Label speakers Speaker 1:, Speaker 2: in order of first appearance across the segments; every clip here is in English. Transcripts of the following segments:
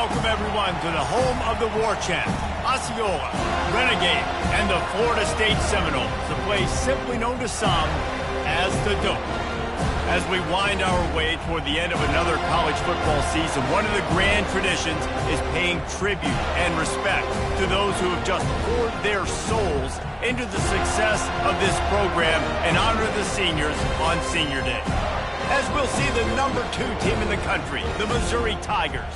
Speaker 1: welcome everyone to the home of the War Chant, Osceola, Renegade, and the Florida State Seminoles, a place simply known to some as the Dome. As we wind our way toward the end of another college football season, one of the grand traditions is paying tribute and respect to those who have just poured their souls into the success of this program and honor the seniors on Senior Day. As we'll see the number 2 team in the country, the Missouri Tigers,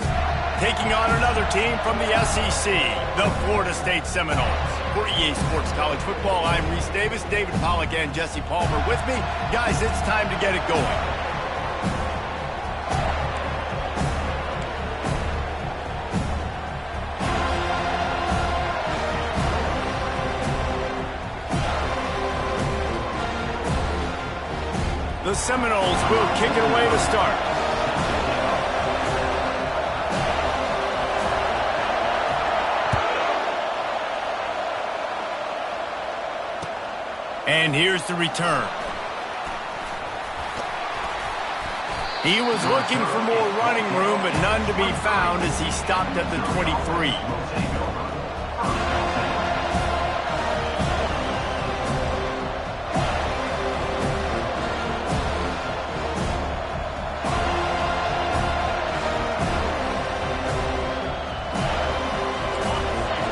Speaker 1: taking on another team from the SEC, the Florida State Seminoles. For EA Sports College Football, I'm Reese Davis, David Pollack, and Jesse Palmer with me. Guys, it's time to get it going. The Seminoles will kick it away to start. And here's the return. He was looking for more running room, but none to be found as he stopped at the 23.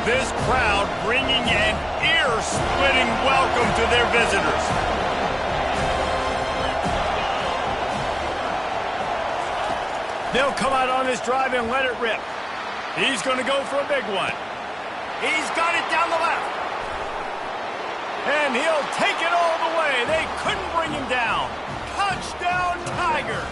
Speaker 1: This crowd bringing an ear-splitting welcome to their visitors. They'll come out on this drive and let it rip. He's going to go for a big one. He's got it down the left. And he'll take it all the way. They couldn't bring him down. Touchdown, Tigers.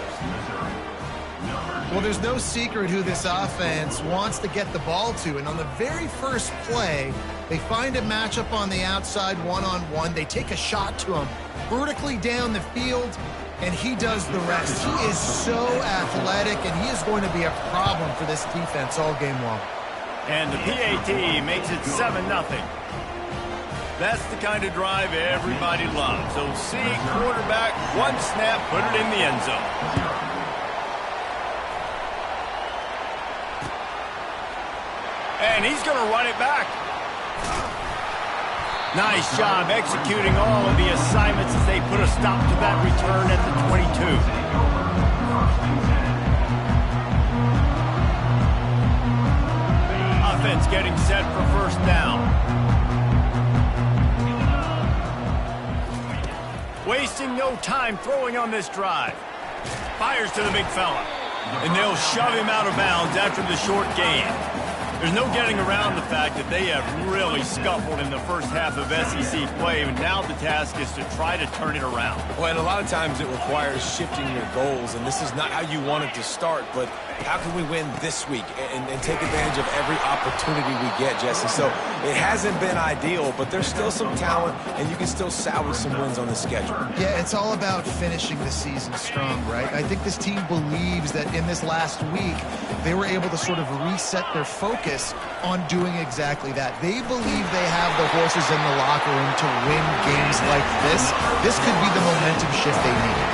Speaker 2: Well, there's no secret who this offense wants to get the ball to. And on the very first play, they find a matchup on the outside one-on-one. They take a shot to him vertically down the field, and he does the rest. He is so athletic, and he is going to be a problem for this defense all game long.
Speaker 1: And the PAT makes it 7-0. That's the kind of drive everybody loves. So see quarterback, one snap, put it in the end zone. And he's going to run it back. Nice job executing all of the assignments as they put a stop to that return at the 22. Offense getting set for first down. Wasting no time throwing on this drive. Fires to the big fella. And they'll shove him out of bounds after the short gain. There's no getting around the fact that they have really scuffled in the first half of SEC play, and now the task is to try to turn it around.
Speaker 3: Well, and a lot of times it requires shifting your goals, and this is not how you want it to start, but how can we win this week and take advantage of every opportunity we get, Jesse? So it hasn't been ideal, but there's still some talent, and you can still salvage some wins on the schedule.
Speaker 2: Yeah, it's all about finishing the season strong, right? I think this team believes that in this last week, they were able to sort of reset their focus on doing exactly that. They believe they have the horses in the locker room to win games like this. This could be the momentum shift they need.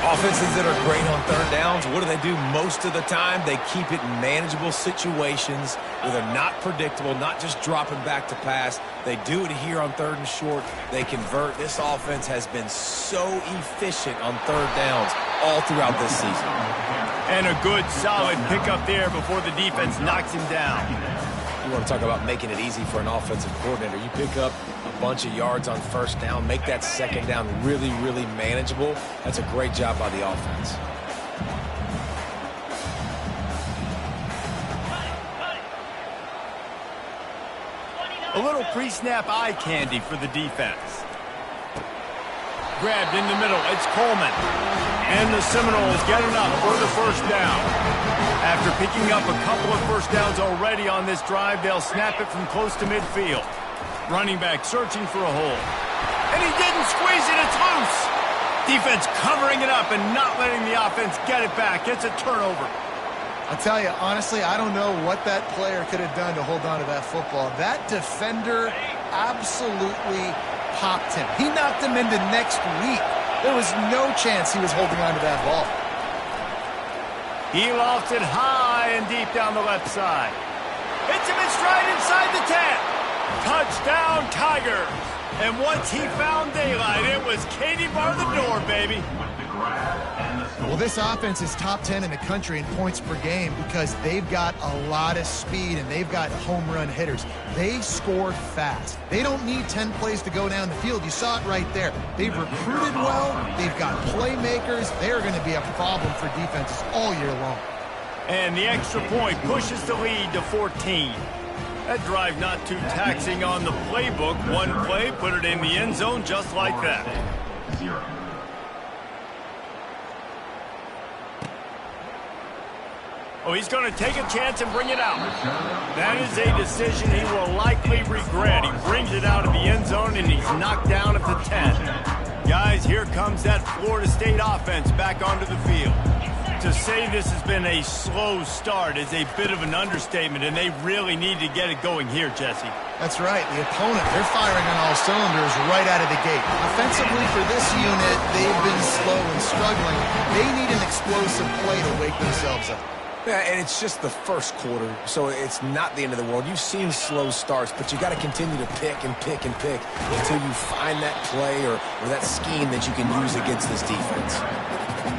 Speaker 3: Offenses that are great on third downs, what do? Most of the time, they keep it in manageable situations where they're not predictable, not just dropping back to pass. They do it here on third and short. They convert. This offense has been so efficient on third downs all throughout this season.
Speaker 1: And a good, solid pickup there before the defense knocks him down.
Speaker 3: You want to talk about making it easy for an offensive coordinator. You pick up a bunch of yards on first down, make that second down really, really manageable. That's a great job by the offense.
Speaker 1: A little pre-snap eye candy for the defense. Grabbed in the middle, it's Coleman. And the Seminoles get enough for the first down. After picking up a couple of first downs already on this drive, they'll snap it from close to midfield. Running back searching for a hole. And he didn't squeeze it, it's loose. Defense covering it up and not letting the offense get it back. It's a turnover.
Speaker 2: I'll tell you, honestly, I don't know what that player could have done to hold on to that football. That defender absolutely popped him. He knocked him into next week. There was no chance he was holding on to that ball.
Speaker 1: He lofted high high and deep down the left side. Hits him in stride inside the 10. Touchdown, Tigers. And once he found daylight, it was Katie bar the door, baby.
Speaker 2: Well, this offense is top 10 in the country in points per game because they've got a lot of speed and they've got home run hitters. They score fast. They don't need 10 plays to go down the field. You saw it right there. They've recruited well. They've got playmakers. They are going to be a problem for defenses all year long.
Speaker 1: And the extra point pushes the lead to 14. That drive not too taxing on the playbook. One play, put it in the end zone just like that. Oh, he's going to take a chance and bring it out. That is a decision he will likely regret. He brings it out of the end zone, and he's knocked down at the 10. Guys, here comes that Florida State offense back onto the field. To say this has been a slow start is a bit of an understatement, and they really need to get it going here, Jesse.
Speaker 2: That's right. The opponent, they're firing on all cylinders right out of the gate. Offensively for this unit, they've been slow and struggling. They need an explosive play to wake themselves up.
Speaker 3: Yeah, and it's just the first quarter, so it's not the end of the world. You've seen slow starts, but you got to continue to pick and pick and pick until you find that play or that scheme that you can use against this defense.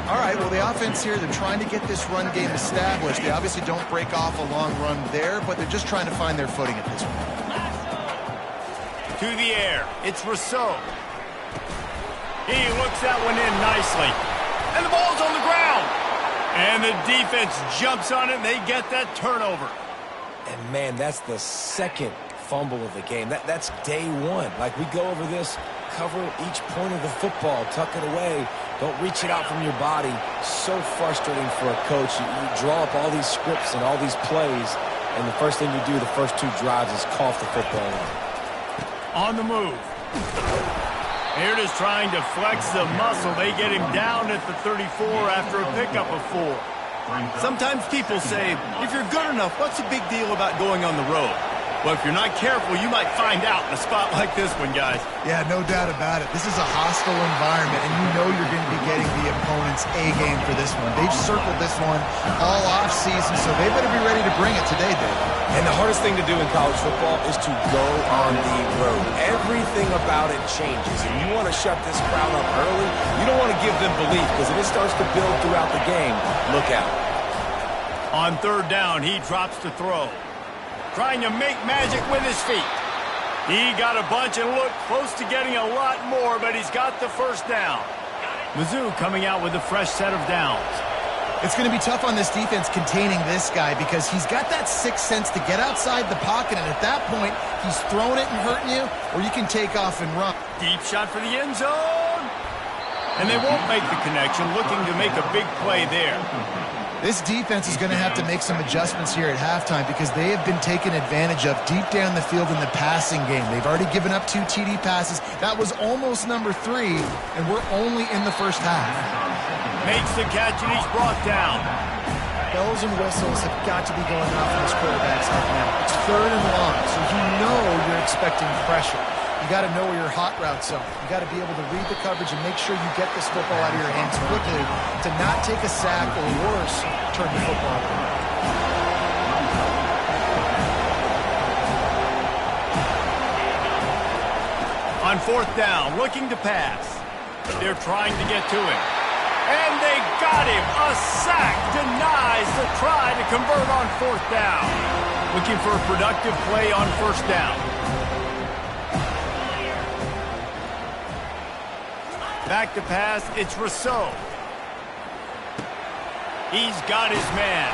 Speaker 2: All right, well, the offense here, they're trying to get this run game established. They obviously don't break off a long run there, but they're just trying to find their footing at this point.
Speaker 1: To the air, it's Rousseau. He looks that one in nicely. And the ball's on the ground. And the defense jumps on it, and they get that turnover.
Speaker 3: And, man, that's the second fumble of the game. That's day one. Like, we go over this, cover each point of the football, tuck it away. Don't reach it out from your body. So frustrating for a coach. You draw up all these scripts and all these plays, and the first thing you do the first two drives is cough the football on.
Speaker 1: On the move. They're just trying to flex the muscle. They get him down at the 34 after a pickup of 4. Sometimes people say, if you're good enough, what's the big deal about going on the road? Well, if you're not careful, you might find out in a spot like this one, guys.
Speaker 2: Yeah, no doubt about it. This is a hostile environment, and you know you're going to be getting the opponent's A-game for this one. They've circled this one all off-season, so they better be ready to bring it today, Dave.
Speaker 3: And the hardest thing to do in college football is to go on the road. Everything about it changes, and you want to shut this crowd up early. You don't want to give them belief, because if it starts to build throughout the game, look out.
Speaker 1: On third down, he drops to throw. Trying to make magic with his feet. He got a bunch and looked close to getting a lot more, but he's got the first down. Mizzou coming out with a fresh set of downs.
Speaker 2: It's going to be tough on this defense containing this guy because he's got that sixth sense to get outside the pocket, and at that point, he's throwing it and hurting you, or you can take off and run.
Speaker 1: Deep shot for the end zone. And they won't make the connection, looking to make a big play there.
Speaker 2: This defense is going to have to make some adjustments here at halftime because they have been taken advantage of deep down the field in the passing game. They've already given up 2 TD passes. That was almost number 3, and we're only in the first half.
Speaker 1: Makes the catch, and he's brought down.
Speaker 2: Bells and whistles have got to be going off in this quarterback's head now. It's third and long, so you know you're expecting pressure. You got to know where your hot routes are. You got to be able to read the coverage and make sure you get this football out of your hands quickly to not take a sack or worse, turn the football over.
Speaker 1: On fourth down, looking to pass. They're trying to get to him. And they got him. A sack denies the try to convert on fourth down. Looking for a productive play on first down. Back to pass, it's Rousseau. He's got his man.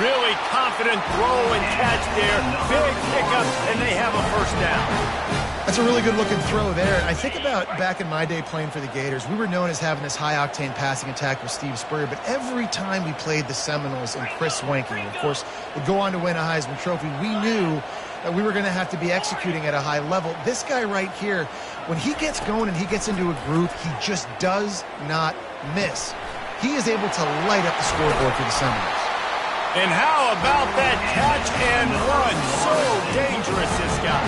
Speaker 1: Really confident throw and catch there. Big pickup, and they have a first down.
Speaker 2: That's a really good-looking throw there. I think about back in my day playing for the Gators, we were known as having this high-octane passing attack with Steve Spurrier, but every time we played the Seminoles and Chris Wenke, of course, would go on to win a Heisman Trophy, we knew that we were going to have to be executing at a high level. This guy right here, when he gets going and he gets into a groove, he just does not miss. He is able to light up the scoreboard for the Seminoles.
Speaker 1: And how about that catch and run? So dangerous, this guy.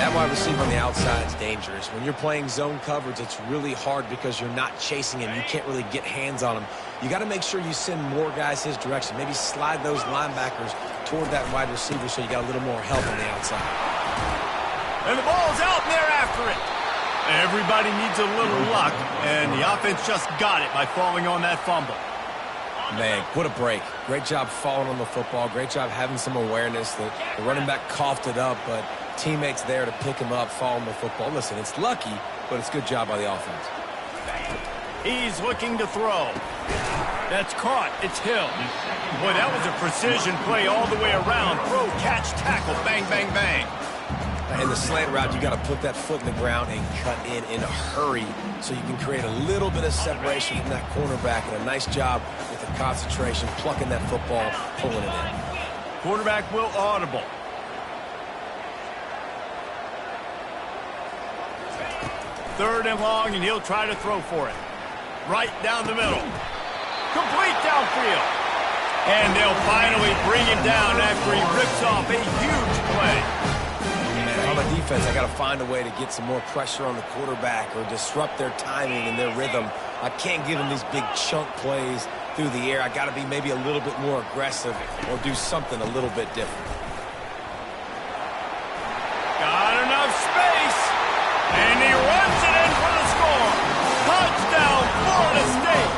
Speaker 3: That wide wide receiver on the outside is dangerous. When you're playing zone coverage, it's really hard because you're not chasing him. You can't really get hands on him. You got to make sure you send more guys his direction. Maybe slide those linebackers toward that wide receiver so you got a little more help on the outside.
Speaker 1: And the ball's out, and they're after it. Everybody needs a little luck, and the offense just got it by falling on that fumble.
Speaker 3: Man, what a break. Great job falling on the football. Great job having some awareness. The running back coughed it up, but teammates there to pick him up, fall on the football. Listen, it's lucky, but it's a good job by the offense.
Speaker 1: He's looking to throw. That's caught. It's Hill. Boy, that was a precision play all the way around. Throw, catch, tackle, bang, bang, bang.
Speaker 3: In the slant route, you got to put that foot in the ground and cut in a hurry so you can create a little bit of separation from that cornerback. And a nice job with the concentration, plucking that football, pulling it in.
Speaker 1: Quarterback will audible. Third and long, and he'll try to throw for it. Right down the middle. Complete downfield. And they'll finally bring him down after he rips off a huge play.
Speaker 3: On the defense, I got to find a way to get some more pressure on the quarterback or disrupt their timing and their rhythm. I can't give them these big chunk plays through the air. I got to be maybe a little bit more aggressive or do something a little bit different.
Speaker 1: Got enough space, and he runs it in for the score. Touchdown, Florida State.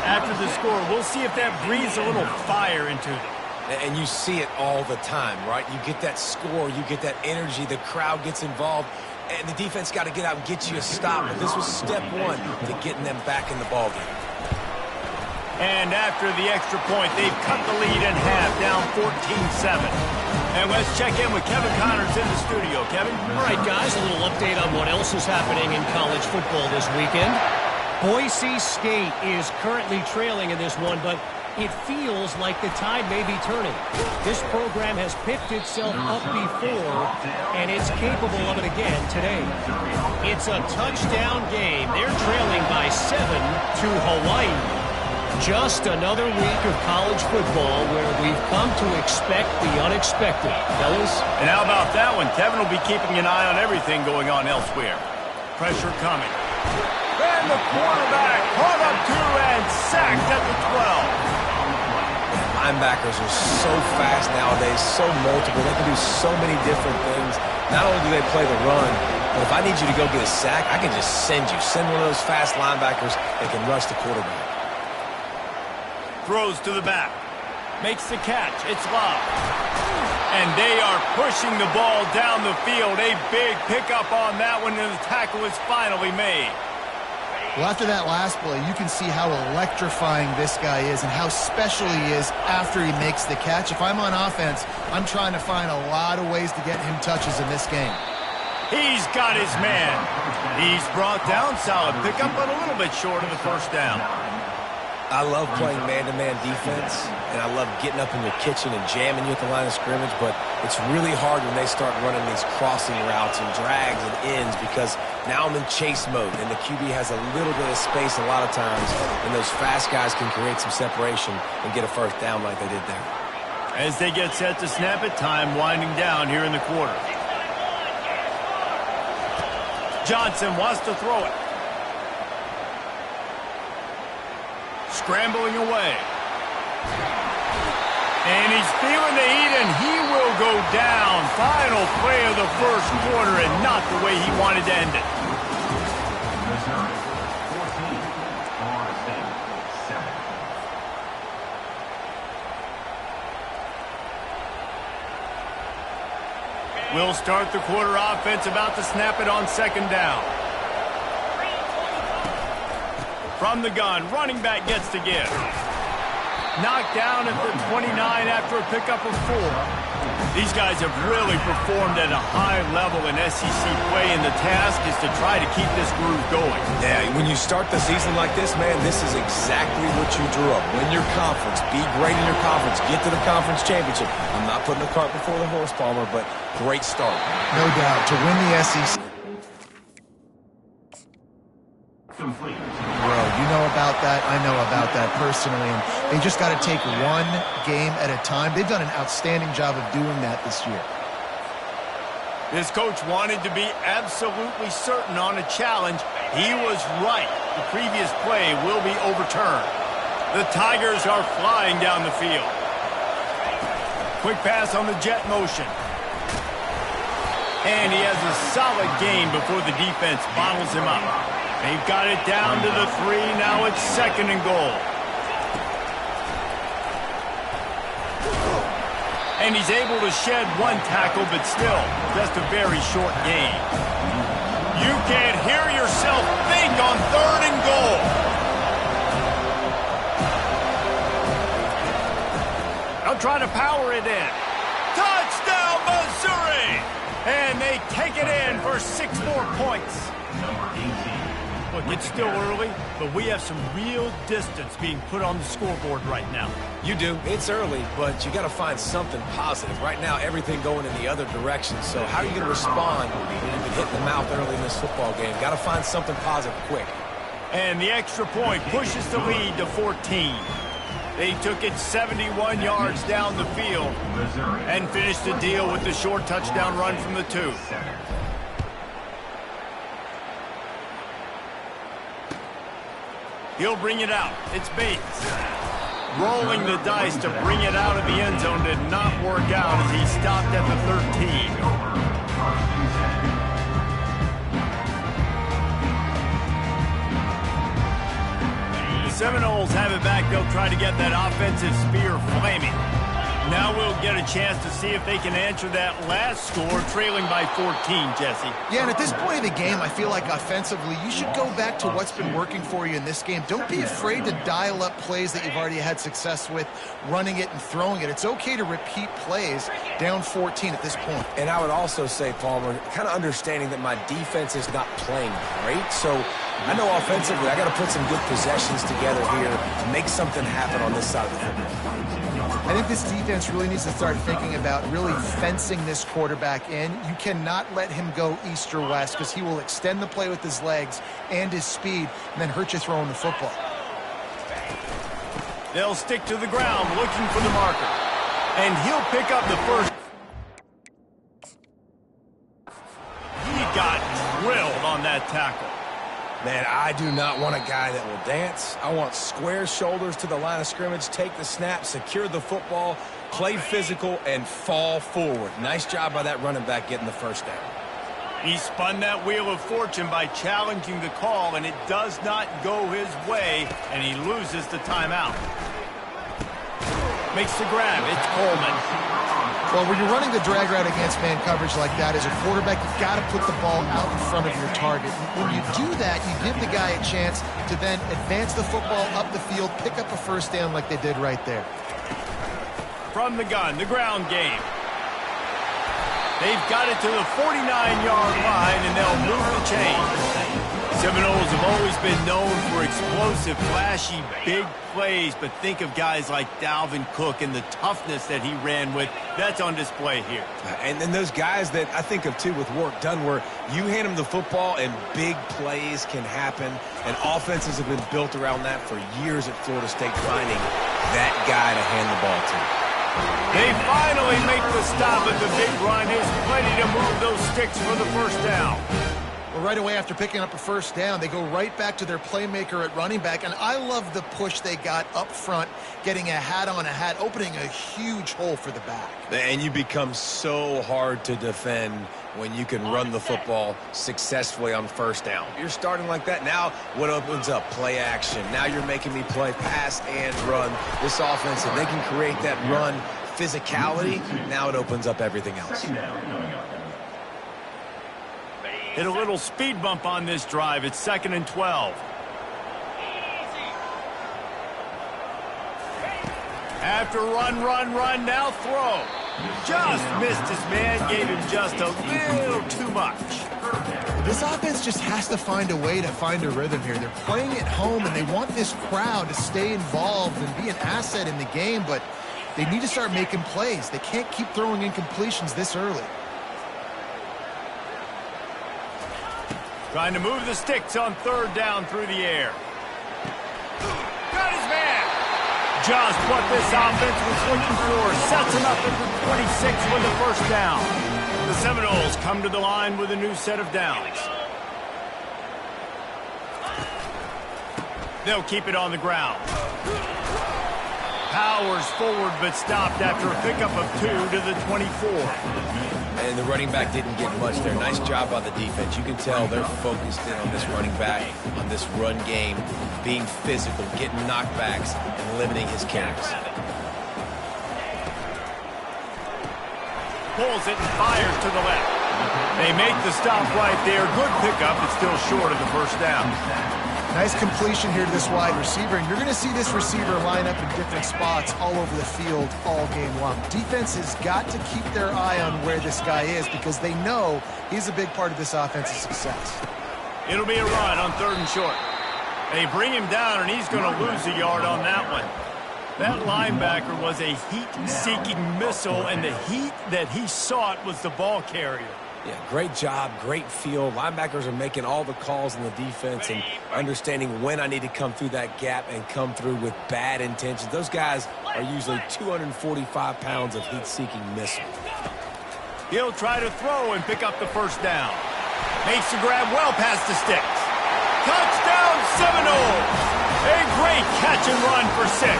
Speaker 1: After the score, we'll see if that breathes a little fire into them.
Speaker 3: And you see it all the time, right? You get that score, you get that energy, the crowd gets involved, and the defense got to get out and get you a stop. But this was step one to getting them back in the ballgame.
Speaker 1: And after the extra point, they've cut the lead in half, down 14-7. And let's check in with Kevin Connors in the studio. Kevin?
Speaker 4: All right, guys, a little update on what else is happening in college football this weekend. Boise State is currently trailing in this one, but it feels like the tide may be turning. This program has picked itself up before, and it's capable of it again today. It's a touchdown game. They're trailing by 7 to Hawaii. Just another week of college football where we've come to expect the unexpected. Fellas?
Speaker 1: And how about that one? Kevin will be keeping an eye on everything going on elsewhere. Pressure coming. And the quarterback caught up to and sacked at the 12.
Speaker 3: Linebackers are so fast nowadays, so multiple. They can do so many different things. Not only do they play the run, but if I need you to go get a sack, I can just send you. Send one of those fast linebackers that can rush the quarterback.
Speaker 1: Throws to the back. Makes the catch. It's Love. And they are pushing the ball down the field. A big pickup on that one, and the tackle is finally made.
Speaker 2: Well, after that last play, you can see how electrifying this guy is and how special he is after he makes the catch. If I'm on offense, I'm trying to find a lot of ways to get him touches in this game.
Speaker 1: He's got his man. He's brought down. Solid pickup, but a little bit short of the first down.
Speaker 3: I love playing man-to-man defense, and I love getting up in your kitchen and jamming you at the line of scrimmage, but it's really hard when they start running these crossing routes and drags and ends because now I'm in chase mode, and the QB has a little bit of space a lot of times, and those fast guys can create some separation and get a first down like they did there.
Speaker 1: As they get set to snap it, time winding down here in the quarter. Johnson wants to throw it. Scrambling away. And he's feeling the heat, and he will go down. Final play of the first quarter, and not the way he wanted to end it. We'll start the quarter offense, about to snap it on second down. From the gun, running back gets to give. Knocked down at the 29 after a pickup of 4. These guys have really performed at a high level in SEC play, and the task is to try to keep this groove going.
Speaker 3: Yeah, when you start the season like this, man, this is exactly what you drew up. Win your conference, be great in your conference, get to the conference championship. I'm not putting the cart before the horse, Palmer, but great start.
Speaker 2: No doubt, to win the SEC. Bro, you know about that. I know about that personally. And they just got to take one game at a time. They've done an outstanding job of doing that this year.
Speaker 1: This coach wanted to be absolutely certain on a challenge. He was right. The previous play will be overturned. The Tigers are flying down the field. Quick pass on the jet motion. And he has a solid gain before the defense bottles him up. They've got it down to the 3. Now it's 2nd and goal. And he's able to shed one tackle, but still just a very short gain. You can't hear yourself think on 3rd and goal. They'll try to power it in. Touchdown, Missouri! And they take it in for 6 more points. Look, it's still early, but we have some real distance being put on the scoreboard right now.
Speaker 3: You do. It's early, but you got to find something positive. Right now, everything going in the other direction. So how are you going to respond when you've been hit in the mouth early in this football game? Got to find something positive quick.
Speaker 1: And the extra point pushes the lead to 14. They took it 71 yards down the field and finished the deal with the short touchdown run from the 2. He'll bring it out. It's Bates. Rolling the dice to bring it out of the end zone did not work out as he stopped at the 13. The Seminoles have it back. They'll try to get that offensive spear flaming. Now we'll get a chance to see if they can answer that last score, trailing by 14, Jesse.
Speaker 2: Yeah, and at this point of the game, I feel like offensively, you should go back to what's been working for you in this game. Don't be afraid to dial up plays that you've already had success with, running it and throwing it. It's okay to repeat plays down 14 at this point.
Speaker 3: And I would also say, Palmer, kind of understanding that my defense is not playing great, so I know offensively I got to put some good possessions together here and make something happen on this side of the football.
Speaker 2: I think this defense really needs to start thinking about really fencing this quarterback in. You cannot let him go east or west because he will extend the play with his legs and his speed and then hurt you throwing the football.
Speaker 1: They'll stick to the ground looking for the marker. And he'll pick up the first. He got drilled on that tackle.
Speaker 3: Man, I do not want a guy that will dance. I want square shoulders to the line of scrimmage, take the snap, secure the football, play physical, and fall forward. Nice job by that running back getting the first down.
Speaker 1: He spun that wheel of fortune by challenging the call, and it does not go his way, and he loses the timeout. Makes the grab. It's Coleman.
Speaker 2: Well, when you're running the drag route against man coverage like that, as a quarterback, you've got to put the ball out in front of your target. When you do that, you give the guy a chance to then advance the football up the field, pick up a first down like they did right there.
Speaker 1: From the gun, the ground game. They've got it to the 49-yard line, and they'll move the chains. Seminoles have always been known for explosive, flashy, big plays, but think of guys like Dalvin Cook and the toughness that he ran with. That's on display here.
Speaker 3: And then those guys that I think of, too, with work done, where you hand them the football and big plays can happen, and offenses have been built around that for years at Florida State, finding that guy to hand the ball to.
Speaker 1: They finally make the stop at the big run. He's plenty to move those sticks for the first down.
Speaker 2: Well, right away after picking up a first down, they go right back to their playmaker at running back, and I love the push they got up front, getting a hat on a hat, opening a huge hole for the back.
Speaker 3: And you become so hard to defend when you can run the football successfully on first down. You're starting like that. Now what opens up? Play action. Now you're making me play pass and run. This offense, if they can create that run physicality, now it opens up everything else.
Speaker 1: Hit a little speed bump on this drive. It's 2nd and 12. After run, now throw. Just missed his man, gave him just a little too much.
Speaker 2: This offense just has to find a way to find a rhythm here. They're playing at home, and they want this crowd to stay involved and be an asset in the game, but they need to start making plays. They can't keep throwing incompletions this early.
Speaker 1: Trying to move the sticks on 3rd down through the air. Got his man. Just what this offense was looking for. Sets him up at the 26 for the first down. The Seminoles come to the line with a new set of downs. They'll keep it on the ground. Powers forward, but stopped after a pickup of 2 to the 24.
Speaker 3: And the running back didn't get much there. Nice job by the defense. You can tell they're focused in on this running back, on this run game, being physical, getting knockbacks, and limiting his carries.
Speaker 1: Pulls it and fires to the left. They make the stop right there. Good pickup. It's still short of the first down.
Speaker 2: Nice completion here to this wide receiver, and you're going to see this receiver line up in different spots all over the field all game long. Defense has got to keep their eye on where this guy is because they know he's a big part of this offense's success.
Speaker 1: It'll be a run on 3rd and short. They bring him down, and he's going to lose a yard on that one. That linebacker was a heat-seeking missile, and the heat that he sought was the ball carrier.
Speaker 3: Yeah, great job, great feel. Linebackers are making all the calls in the defense and understanding when I need to come through that gap and come through with bad intentions. Those guys are usually 245 pounds of heat-seeking missile.
Speaker 1: He'll try to throw and pick up the first down. Makes the grab well past the sticks. Touchdown Seminoles! A great catch and run for 6.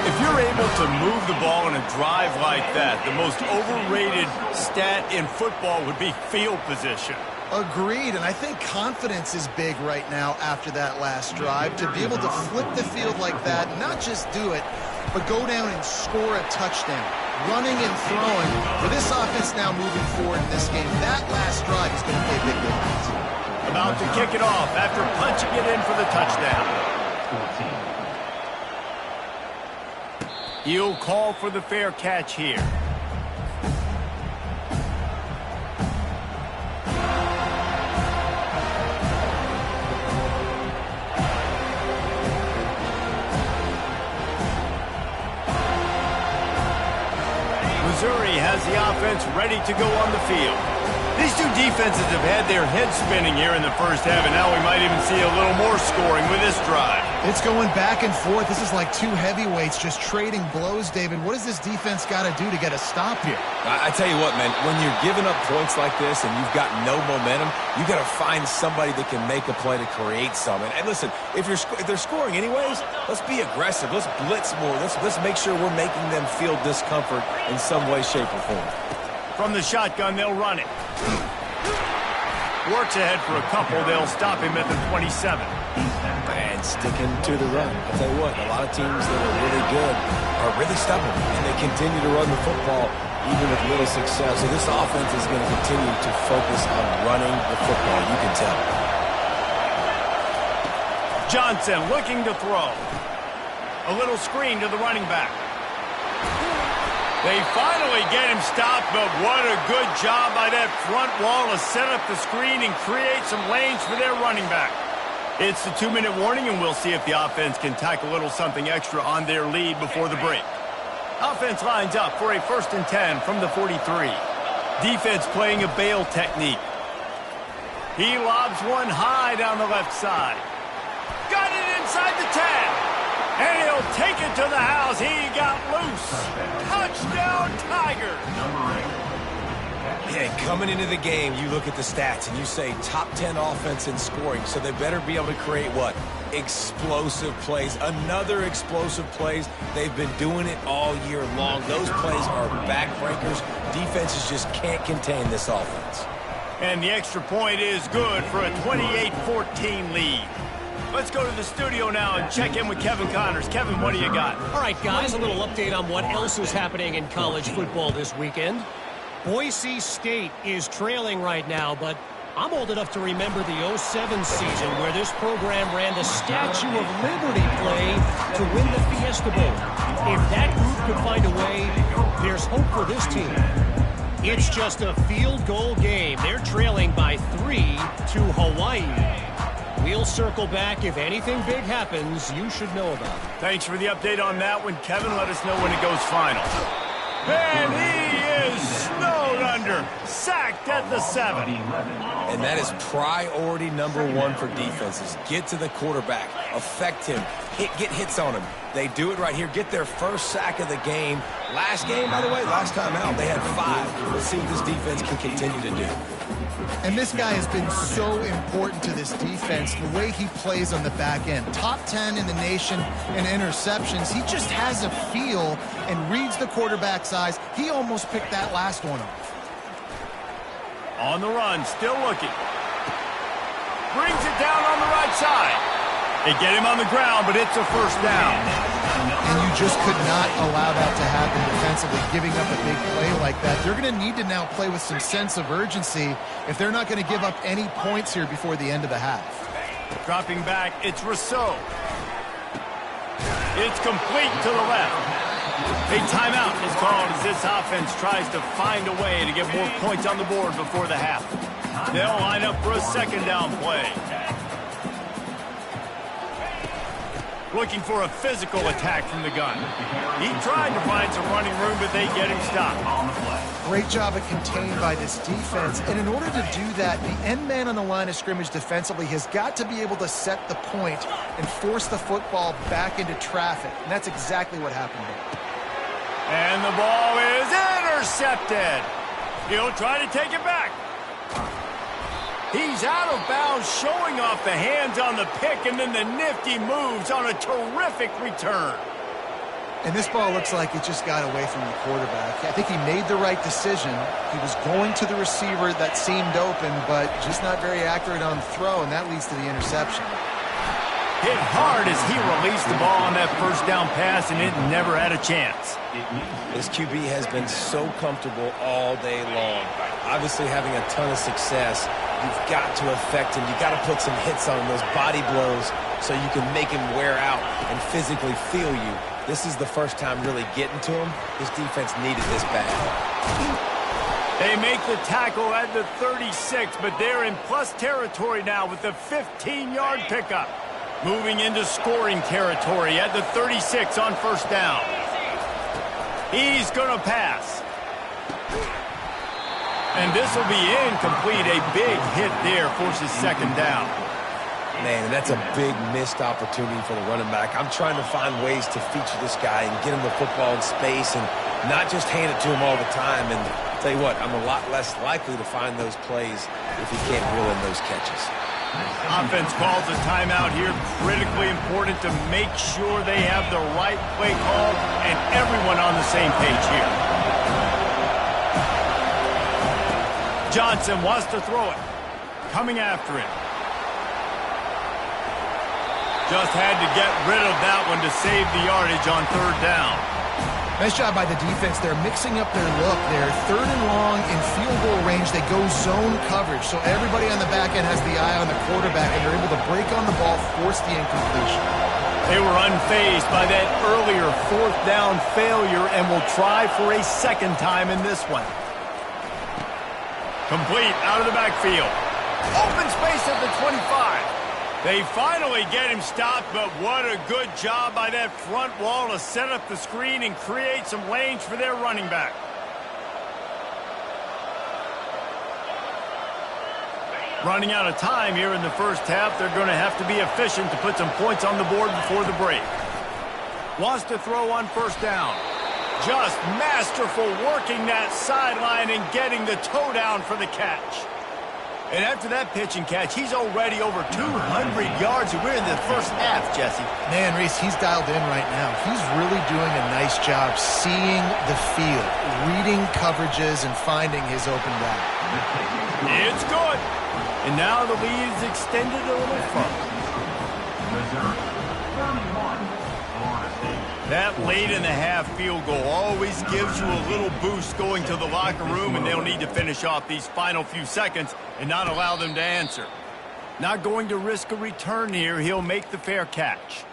Speaker 1: If you're able to move the ball in a drive like that, the most overrated stat in football would be field position.
Speaker 2: Agreed, and I think confidence is big right now after that last drive. To be able to flip the field like that, not just do it, but go down and score a touchdown. Running and throwing, for this offense now moving forward in this game, that last drive is going to pay a big difference.
Speaker 1: About to kick it off after punching it in for the touchdown. He'll call for the fair catch here. Missouri has the offense ready to go on the field. These two defenses have had their heads spinning here in the first half, and now we might even see a little more scoring with this drive.
Speaker 2: It's going back and forth. This is like two heavyweights just trading blows, David. What does this defense got to do to get a stop here?
Speaker 3: I tell you what, man, when you're giving up points like this and you've got no momentum, you got to find somebody that can make a play to create something. And listen, if they're scoring anyways, let's be aggressive. Let's blitz more. Let's make sure we're making them feel discomfort in some way, shape, or form.
Speaker 1: From the shotgun, they'll run it. Works ahead for a couple. They'll stop him at the 27.
Speaker 3: And sticking to the run. I'll tell you what, a lot of teams that are really good are really stubborn, and they continue to run the football even with little success. So this offense is going to continue to focus on running the football. You can tell.
Speaker 1: Johnson looking to throw. A little screen to the running back. They finally get him stopped, but what a good job by that front wall to set up the screen and create some lanes for their running back. It's the 2-minute warning, and we'll see if the offense can tack a little something extra on their lead before the break. Offense lines up for a 1st and 10 from the 43. Defense playing a bail technique. He lobs one high down the left side. Got it inside the 10. And he'll take it to the house. He got loose. Touchdown, Tiger.
Speaker 3: Yeah, coming into the game, you look at the stats and you say top 10 offense in scoring, so they better be able to create what? Explosive plays. Another explosive plays. They've been doing it all year long. Those plays are backbreakers. Defenses just can't contain this offense.
Speaker 1: And the extra point is good for a 28-14 lead. Let's go to the studio now and check in with Kevin Connors. Kevin, what do you got?
Speaker 4: All right, guys, a little update on what else is happening in college football this weekend. Boise State is trailing right now, but I'm old enough to remember the 07 season where this program ran the Statue of Liberty play to win the Fiesta Bowl. If that group could find a way, there's hope for this team. It's just a field goal game. They're trailing by 3 to Hawaii. We'll circle back. If anything big happens, you should know about it.
Speaker 1: Thanks for the update on that one, Kevin. Let us know when it goes final. And he is snowed under. Later, sacked at the 7.
Speaker 3: And that is priority number one for defenses. Get to the quarterback, affect him, get hits on him. They do it right here, get their first sack of the game. Last game, by the way, last time out, they had 5. Let's see what this defense can continue to do.
Speaker 2: And this guy has been so important to this defense, the way he plays on the back end. Top 10 in the nation in interceptions. He just has a feel and reads the quarterback's eyes. He almost picked that last one off.
Speaker 1: On the run, still looking. Brings it down on the right side. They get him on the ground, but it's a first down.
Speaker 2: And you just could not allow that to happen defensively, giving up a big play like that. They're going to need to now play with some sense of urgency if they're not going to give up any points here before the end of the half.
Speaker 1: Dropping back, it's Rousseau. It's complete to the left. A timeout is called as this offense tries to find a way to get more points on the board before the half. They'll line up for a second down play. Looking for a physical attack from the gun. He tried to find some running room, but they get him stopped.
Speaker 2: Great job of contained by this defense. And in order to do that, the end man on the line of scrimmage defensively has got to be able to set the point and force the football back into traffic. And that's exactly what happened here.
Speaker 1: And the ball is intercepted. He'll try to take it back. He's out of bounds, showing off the hands on the pick, and then the nifty moves on a terrific return.
Speaker 2: And this ball looks like it just got away from the quarterback. I think he made the right decision. He was going to the receiver that seemed open, but just not very accurate on the throw, and that leads to the interception.
Speaker 1: Hit hard as he released the ball on that first down pass, and it never had a chance.
Speaker 3: This QB has been so comfortable all day long. Obviously having a ton of success. You've got to affect him. You've got to put some hits on him, those body blows, so you can make him wear out and physically feel you. This is the first time really getting to him. This defense needed this bad.
Speaker 1: They make the tackle at the 36, but they're in plus territory now with the 15-yard pickup. Moving into scoring territory at the 36 on first down. He's going to pass. And this will be incomplete. A big hit there forces second down.
Speaker 3: Man, that's a big missed opportunity for the running back. I'm trying to find ways to feature this guy and get him the football in space and not just hand it to him all the time. And I'll tell you what, I'm a lot less likely to find those plays if he can't reel in those catches.
Speaker 1: Offense calls a timeout here. Critically important to make sure they have the right play call and everyone on the same page here. Johnson wants to throw it. Coming after it. Just had to get rid of that one to save the yardage on third down.
Speaker 2: Nice job by the defense. They're mixing up their look. They're third and long in field goal range. They go zone coverage. So everybody on the back end has the eye on the quarterback, and they're able to break on the ball, force the incompletion.
Speaker 1: They were unfazed by that earlier fourth down failure and will try for a second time in this one. Complete out of the backfield. Open space at the 25. They finally get him stopped, but what a good job by that front wall to set up the screen and create some lanes for their running back. Running out of time here in the first half, they're going to have to be efficient to put some points on the board before the break. Wants to throw on first down. Just masterful working that sideline and getting the toe down for the catch. And after that pitch and catch, he's already over 200 yards. We're in the first half, Jesse.
Speaker 2: Man, Reese, he's dialed in right now. He's really doing a nice job seeing the field, reading coverages, and finding his open guy.
Speaker 1: It's good. And now the lead is extended a little further. That late in the half field goal always gives you a little boost going to the locker room, and they'll need to finish off these final few seconds and not allow them to answer. Not going to risk a return here. He'll make the fair catch.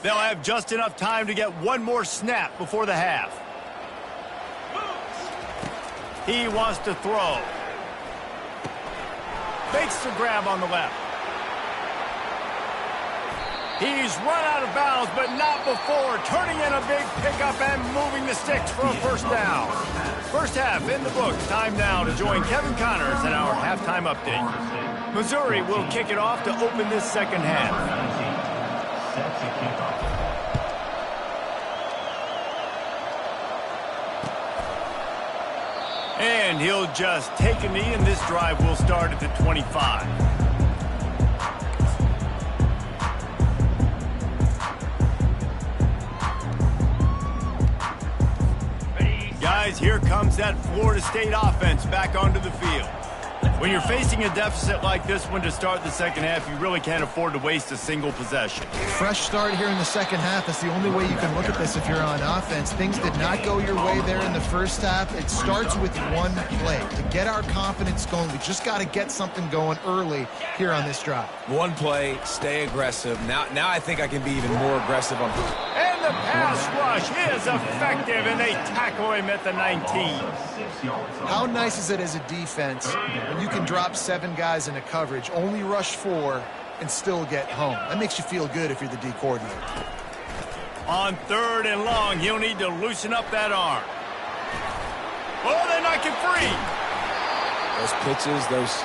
Speaker 1: They'll have just enough time to get one more snap before the half. He wants to throw. Makes the grab on the left. He's run out of bounds, but not before. Turning in a big pickup and moving the sticks for a first down. First half in the books. Time now to join Kevin Connors in our halftime update. Missouri will kick it off to open this second half. And he'll just take a knee, and this drive will start at the 25. Guys, here comes that Florida State offense back onto the field. When you're facing a deficit like this one to start the second half, you really can't afford to waste a single possession.
Speaker 2: Fresh start here in the second half. That's the only way you can look at this if you're on offense. Things did not go your way there in the first half. It starts with one play. To get our confidence going, we just got to get something going early here on this drive.
Speaker 3: One play, stay aggressive. Now I think I can be even more aggressive on.
Speaker 1: And the pass rush is effective, and they tackle him at the 19.
Speaker 2: How nice is it as a defense when you can drop 7 guys into coverage, only rush 4, and still get home? That makes you feel good if you're the D coordinator.
Speaker 1: On 3rd and long, he'll need to loosen up that arm. Oh, they knock it free.
Speaker 3: Those pitches, those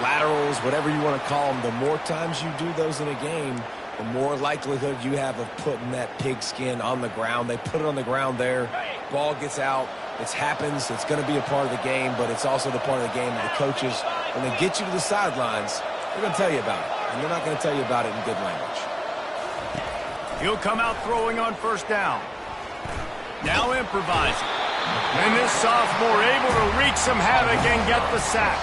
Speaker 3: laterals, whatever you want to call them, the more times you do those in a game, the more likelihood you have of putting that pigskin on the ground. They put it on the ground there. Ball gets out. It happens. It's going to be a part of the game, but it's also the part of the game that the coaches, when they get you to the sidelines, they're going to tell you about it. And they're not going to tell you about it in good language.
Speaker 1: He'll come out throwing on first down. Now improvising. And this sophomore able to wreak some havoc and get the sack.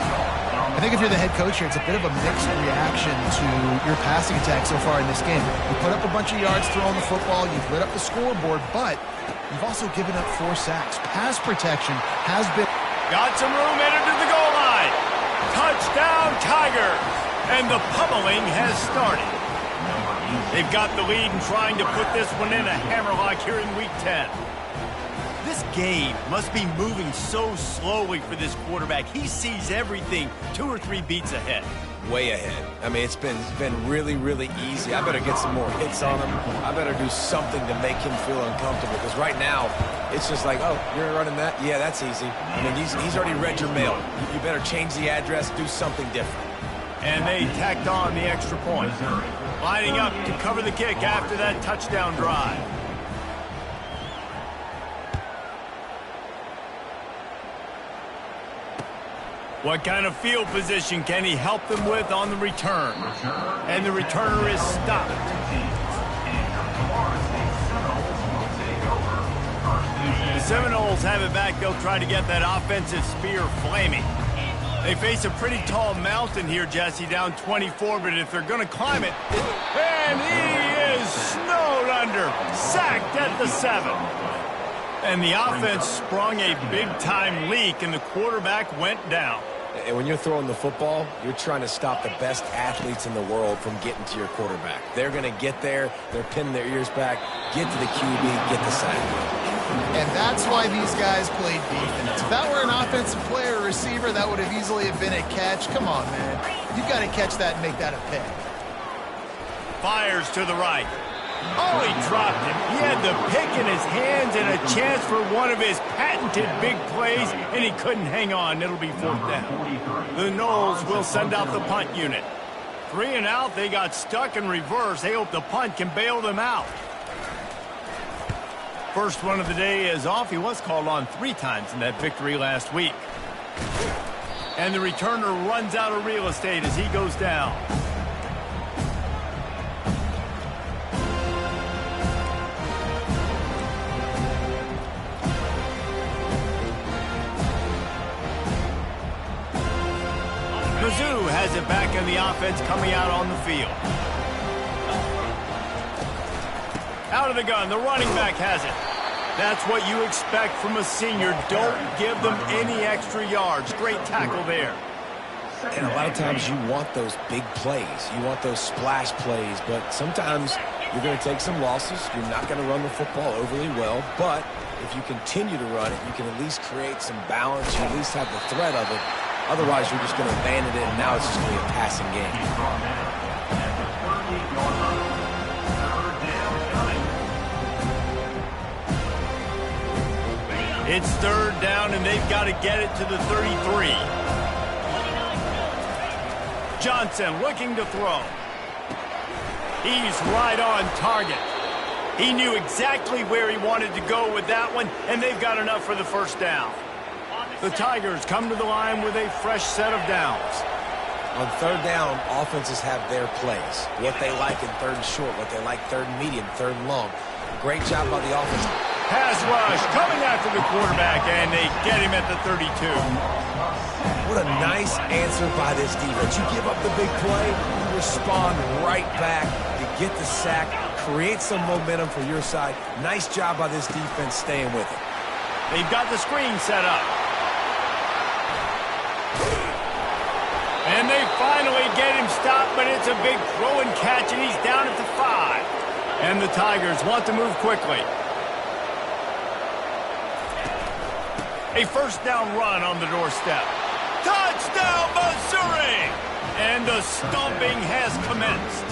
Speaker 2: I think if you're the head coach here, it's a bit of a mixed reaction to your passing attack so far in this game. You put up a bunch of yards throwing the football, you've lit up the scoreboard, but you've also given up 4 sacks. Pass protection has been...
Speaker 1: Got some room, entered to the goal line. Touchdown, Tigers. And the pummeling has started. They've got the lead and trying to put this one in a hammerlock here in Week 10. This game must be moving so slowly for this quarterback. He sees everything 2 or 3 beats ahead.
Speaker 3: Way ahead. I mean, it's been really, really easy. I better get some more hits on him. I better do something to make him feel uncomfortable, because right now it's just like, oh, you're running that? Yeah, that's easy. I mean, he's already read your mail. You better change the address, do something different.
Speaker 1: And they tacked on the extra point. Lining up to cover the kick after that touchdown drive. What kind of field position can he help them with on the return? And the returner is stopped. The Seminoles have it back. They'll try to get that offensive spear flaming. They face a pretty tall mountain here, Jesse, down 24, but if they're going to climb it, and he is snowed under, sacked at the 7. And the offense sprung a big-time leak, and the quarterback went down.
Speaker 3: And when you're throwing the football, you're trying to stop the best athletes in the world from getting to your quarterback. They're going to get there. They're pinning their ears back, get to the QB, get the sack.
Speaker 2: And that's why these guys played defense. If that were an offensive player or receiver, that would have easily have been a catch. Come on, man. You've got to catch that and make that a pick.
Speaker 1: Fires to the right. Oh, he dropped it. He had the pick in his hands and a chance for one of his patented big plays, and he couldn't hang on. It'll be 4th down. The Noles will send out the punt unit. 3 and out, they got stuck in reverse. They hope the punt can bail them out. First one of the day is off. He was called on 3 times in that victory last week. And the returner runs out of real estate as he goes down. Mizzou has it back in the offense coming out on the field. Out of the gun, the running back has it. That's what you expect from a senior. Don't give them any extra yards. Great tackle there.
Speaker 3: And a lot of times you want those big plays. You want those splash plays, but sometimes you're going to take some losses. You're not going to run the football overly well, but if you continue to run it, you can at least create some balance. You at least have the threat of it. Otherwise, you're just going to abandon it, and now it's just going to be a passing game.
Speaker 1: It's third down, and they've got to get it to the 33. Johnson looking to throw. He's right on target. He knew exactly where he wanted to go with that one, and they've got enough for the first down. The Tigers come to the line with a fresh set of downs.
Speaker 3: On third down, offenses have their plays. What they like in third and short, what they like third and medium, third and long. Great job by the offense.
Speaker 1: Pass rush coming after the quarterback, and they get him at the 32.
Speaker 3: What a nice answer by this defense. You give up the big play, you respond right back to get the sack, create some momentum for your side. Nice job by this defense staying with it.
Speaker 1: They've got the screen set up. And they finally get him stopped, but it's a big throw and catch, and he's down at the 5. And the Tigers want to move quickly. A first down run on the doorstep. Touchdown, Missouri! And the stomping has commenced.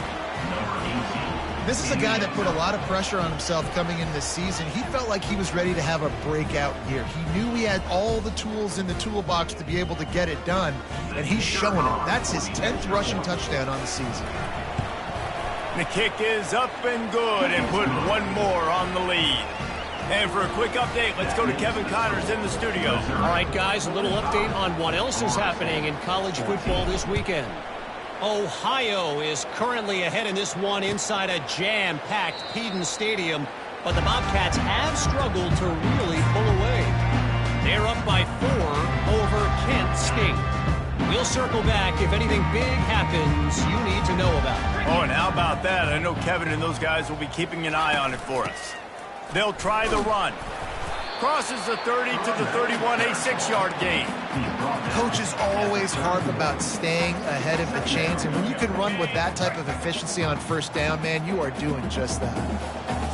Speaker 2: This is a guy that put a lot of pressure on himself coming into this season. He felt like he was ready to have a breakout year. He knew he had all the tools in the toolbox to be able to get it done, and he's showing it. That's his 10th rushing touchdown on the season.
Speaker 1: The kick is up and good, and put one more on the lead. And for a quick update, let's go to Kevin Connors in the studio.
Speaker 4: All right, guys, a little update on what else is happening in college football this weekend. Ohio is currently ahead in this one inside a jam-packed Peden Stadium, but the Bobcats have struggled to really pull away. They're up by 4 over Kent State. We'll circle back if anything big happens you need to know about.
Speaker 1: Oh, and how about that? I know Kevin and those guys will be keeping an eye on it for us. They'll try the run. Crosses the 30 to the 31, a 6-yard gain.
Speaker 2: Coaches always harp about staying ahead of the chains, and when you can run with that type of efficiency on first down, man, you are doing just that.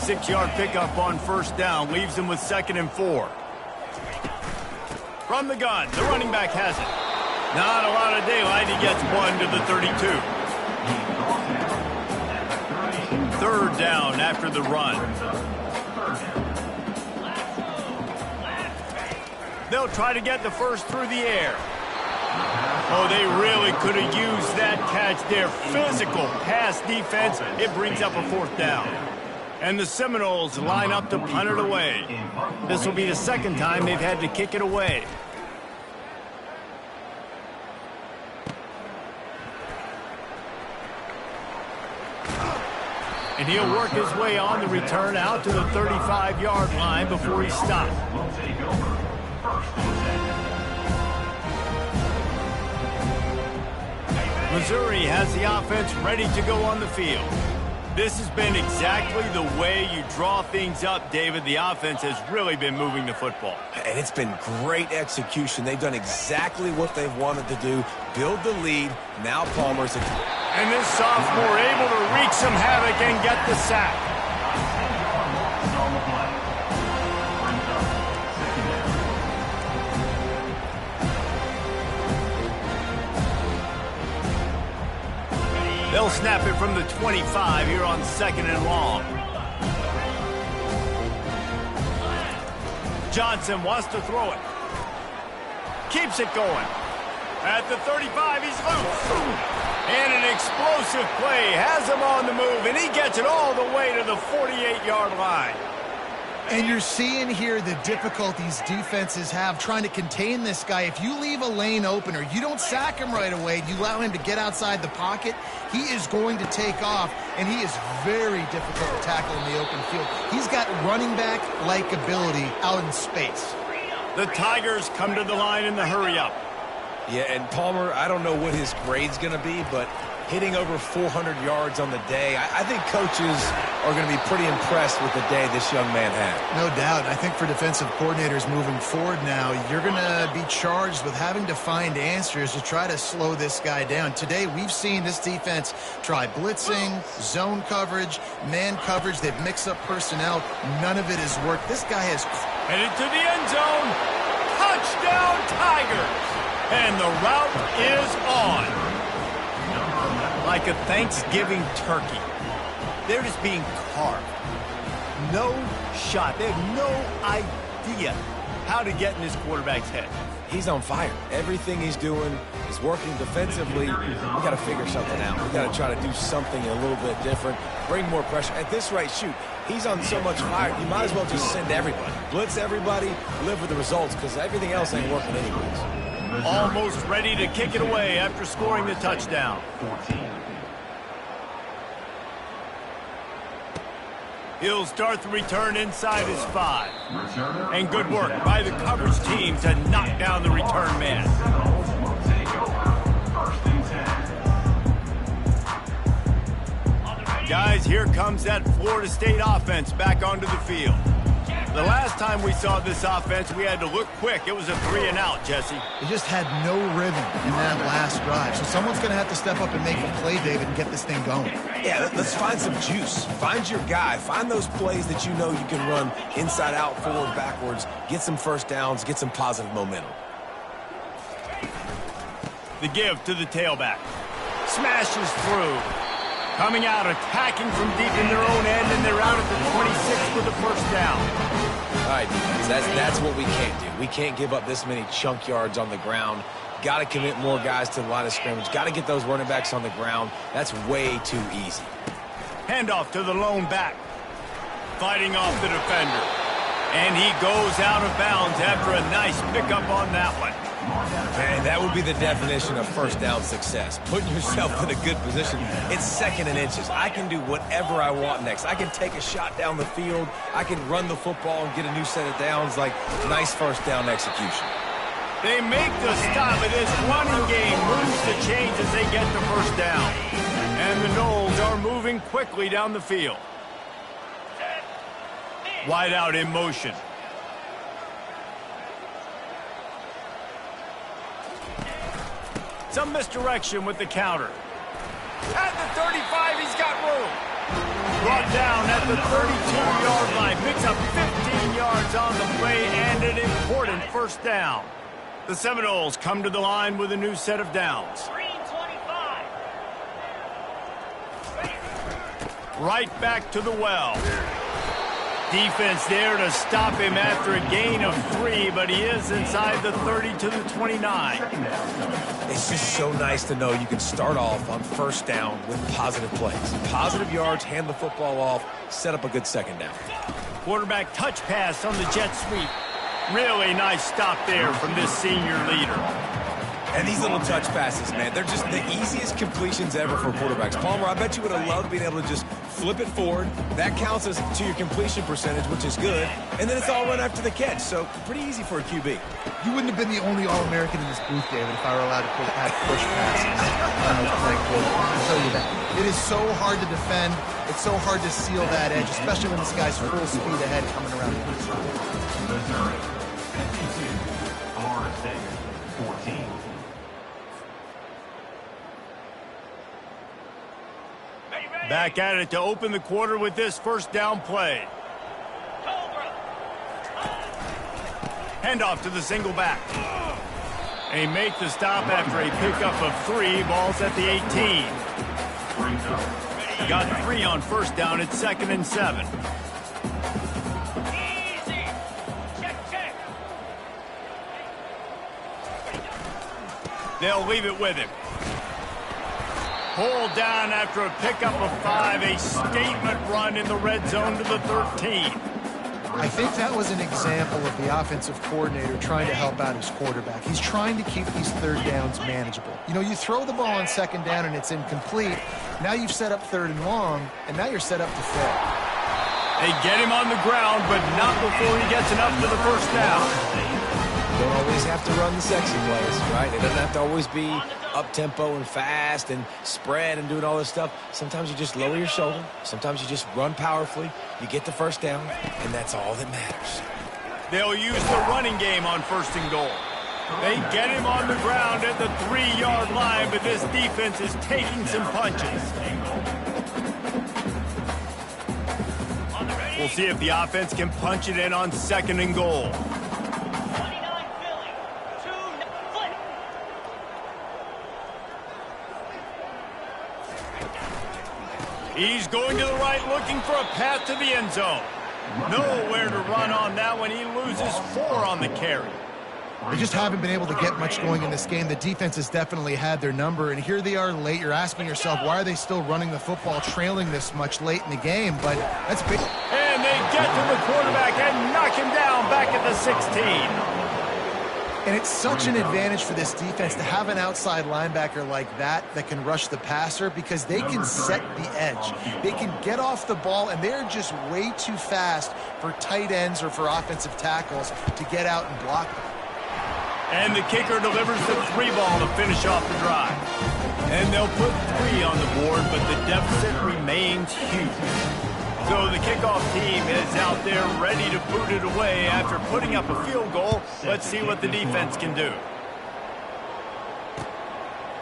Speaker 1: 6-yard pickup on first down leaves them with 2nd and 4. From the gun, the running back has it. Not a lot of daylight. He gets 1 to the 32. Third down after the run. They'll try to get the first through the air. Oh, they really could have used that catch there. Physical pass defense. It brings up a 4th down. And the Seminoles line up to punt it away. This will be the 2nd time they've had to kick it away. And he'll work his way on the return out to the 35-yard line before he's stopped. Missouri has the offense ready to go on the field. This has been exactly the way you draw things up, David. The offense has really been moving the football.
Speaker 3: And it's been great execution. They've done exactly what they've wanted to do. Build the lead. Now Palmer's...
Speaker 1: And this sophomore able to wreak some havoc and get the sack. They'll snap it from the 25 here on 2nd and long. Johnson wants to throw it. Keeps it going. At the 35, he's loose. And an explosive play has him on the move, and he gets it all the way to the 48-yard line.
Speaker 2: And you're seeing here the difficulties defenses have trying to contain this guy. If you leave a lane open or you don't sack him right away, you allow him to get outside the pocket, he is going to take off, and he is very difficult to tackle in the open field. He's got running back-like ability out in space.
Speaker 1: The Tigers come to the line in the hurry-up.
Speaker 3: Yeah, and Palmer, I don't know what his grade's going to be, but hitting over 400 yards on the day, I think coaches are going to be pretty impressed with the day this young man had.
Speaker 2: No doubt. I think for defensive coordinators moving forward now, you're going to be charged with having to find answers to try to slow this guy down. Today, we've seen this defense try blitzing, zone coverage, man coverage. They've mixed up personnel. None of it has worked. This guy has...
Speaker 1: Headed to the end zone. Touchdown, Tigers. And the route is on. Like a Thanksgiving turkey. They're just being carved. No shot. They have no idea how to get in his quarterback's head.
Speaker 3: He's on fire. Everything he's doing is working defensively. We got to figure something out. We got to try to do something a little bit different, bring more pressure. At this rate, shoot, he's on so much fire, you might as well just send everybody. Blitz everybody, live with the results, because everything else ain't working anyways.
Speaker 1: Almost ready to kick it away after scoring the touchdown. He'll start the return inside his 5. And good work by the coverage team to knock down the return man. Guys, here comes that Florida State offense back onto the field. The last time we saw this offense, we had to look quick. It was a 3-and-out, Jesse.
Speaker 2: They just had no rhythm in that last drive. So someone's going to have to step up and make a play, David, and get this thing going.
Speaker 3: Yeah, let's find some juice. Find your guy. Find those plays that you know you can run inside out, forward, backwards. Get some first downs. Get some positive momentum.
Speaker 1: The give to the tailback. Smashes through. Coming out, attacking from deep in their own end, and they're out at the 26 with the first down.
Speaker 3: All right, defense, that's what we can't do. We can't give up this many chunk yards on the ground. Got to commit more guys to the line of scrimmage. Got to get those running backs on the ground. That's way too easy.
Speaker 1: Handoff to the lone back. Fighting off the defender. And he goes out of bounds after a nice pickup on that one.
Speaker 3: Man, that would be the definition of first down success. Putting yourself in a good position. It's 2nd and inches. I can do whatever I want next. I can take a shot down the field. I can run the football and get a new set of downs. Like, nice first down execution.
Speaker 1: They make the stop, but this running game moves the chains as they get the first down. And the Noles are moving quickly down the field. Wide out in motion. Some misdirection with the counter. At the 35, he's got room. Brought down at the 32-yard line. Picks up 15 yards on the play and an important first down. The Seminoles come to the line with a new set of downs. Right back to the well. Defense there to stop him after a gain of 3, but he is inside the 30 to the 29.
Speaker 3: It's just so nice to know you can start off on first down with positive plays. Positive yards, hand the football off, set up a good second down.
Speaker 1: Quarterback touch pass on the jet sweep. Really nice stop there from this senior leader.
Speaker 3: And these little touch passes, man, they're just the easiest completions ever for quarterbacks. Palmer, I bet you would have loved being able to just flip it forward. That counts as to your completion percentage, which is good. And then it's all run after the catch, so pretty easy for a QB.
Speaker 2: You wouldn't have been the only All-American in this booth, David, if I were allowed to have push passes. I'll tell you that. It is so hard to defend. It's so hard to seal that edge, especially when this guy's full speed ahead coming around the inside.
Speaker 5: Missouri, 52, Florida State, 14.
Speaker 1: Back at it to open the quarter with this first down play. Handoff to the single back. They make the stop after a pickup of 3. Ball's at the 18. Got 3 on first down. It's 2nd and 7. They'll leave it with him. Pulled down after a pickup of 5, a statement run in the red zone to the 13.
Speaker 2: I think that was an example of the offensive coordinator trying to help out his quarterback. He's trying to keep these third downs manageable. You know, you throw the ball on second down and it's incomplete. Now you've set up 3rd and long, and now you're set up to fail.
Speaker 1: They get him on the ground, but not before he gets enough for the first down.
Speaker 3: You don't always have to run the sexy plays, right? It doesn't have to always be up-tempo and fast and spread and doing all this stuff. Sometimes you just lower your shoulder. Sometimes you just run powerfully. You get the first down, and that's all that matters.
Speaker 1: They'll use the running game on 1st and goal. They get him on the ground at the 3-yard line, but this defense is taking some punches. We'll see if the offense can punch it in on 2nd and goal. He's going to the right, looking for a path to the end zone. Nowhere to run on that one. He loses 4 on the carry.
Speaker 2: They just haven't been able to get much going in this game. The defense has definitely had their number, and here they are late. You're asking yourself, why are they still running the football, trailing this much late in the game? But that's big.
Speaker 1: And they get to the quarterback and knock him down back at the 16.
Speaker 2: And it's such an advantage for this defense to have an outside linebacker like that can rush the passer, because they can set the edge. They can get off the ball, and they're just way too fast for tight ends or for offensive tackles to get out and block them.
Speaker 1: And the kicker delivers the 3 ball to finish off the drive. And they'll put 3 on the board, but the deficit remains huge. So the kickoff team is out there ready to boot it away after putting up a field goal. Let's see what the defense can do.